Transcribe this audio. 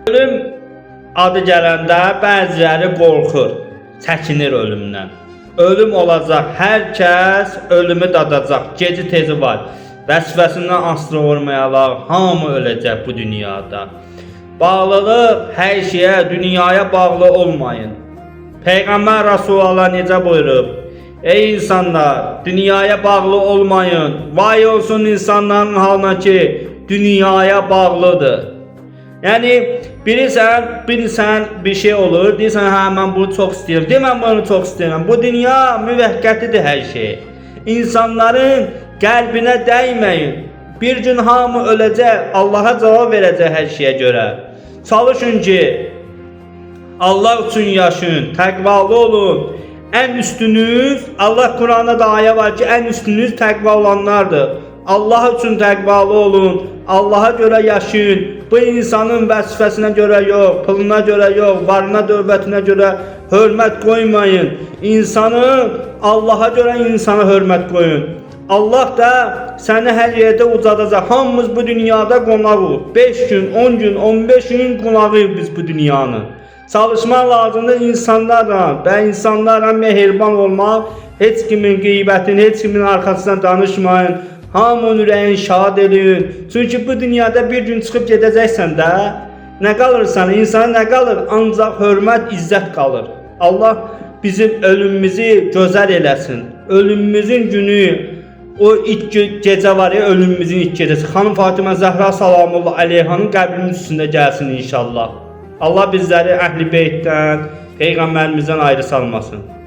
Ölüm adı gələndə bəziləri qorxur, çəkinir ölümdən. Ölüm olacaq, hər kəs ölümü dadacaq, geci tezi var. Vəsvəsindən asılı olmayaraq, hamı öləcək bu dünyada. Bağlılıq hər şeyə, dünyaya bağlı olmayın. Peyğəmbər Rasulullah necə buyurub? Ey insanlar, dünyaya bağlı olmayın. Vay olsun insanların halına ki, dünyaya bağlıdır. Yani bilirsən bir şey olur, deyirsən hə mən bunu çox istəyirəm. Deməm bunu çox istəyirəm. Bu dünya müvəqqətidir hər şey. İnsanların qəlbinə dəyməyin. Bir gün hamı öləcək, Allaha cavab verəcək hər şeyə görə. Çalışın ki Allah üçün yaşayın, təqvalı olun. En üstünüz, Allah Kur'an'da da ayet var ki en üstünüz təqva olanlardır. Allah üçün təqvalı olun, Allah'a göre yaşayın. Bu insanın vəzifəsinə göre yok, puluna göre yok, varına dövlətinə göre hörmət koymayın. İnsanı Allah'a göre insana hörmət koyun. Allah da səni hər yerdə ucadacaq. Hamımız bu dünyada qonağıq. 5 gün, 10 gün, 15 gün qonağıyıq biz bu dünyanın. Çalışmaq lazımdır insanlarla və insanlarla mehriban olmaq. Heç kimin qeybətini, heç kimin arxasından danışmayın. Hamının ürəyini şad edin. Çünki bu dünyada bir gün çıxıb gedəcəksən də, nə qalırsan, insana nə qalır? Ancaq hörmət, izzət qalır. Allah bizim ölümümüzü gözəl eləsin. Ölümümüzün günü, o ilk gecə var ya, ölümümüzün ilk gecəsi. Xanım Fatimə Zəhra salamullah aleyhanın qəbrinin üstündə gəlsin inşallah. Allah bizləri Əhl-i Beytdən, Peyğəmbərimizdən ayrı salmasın.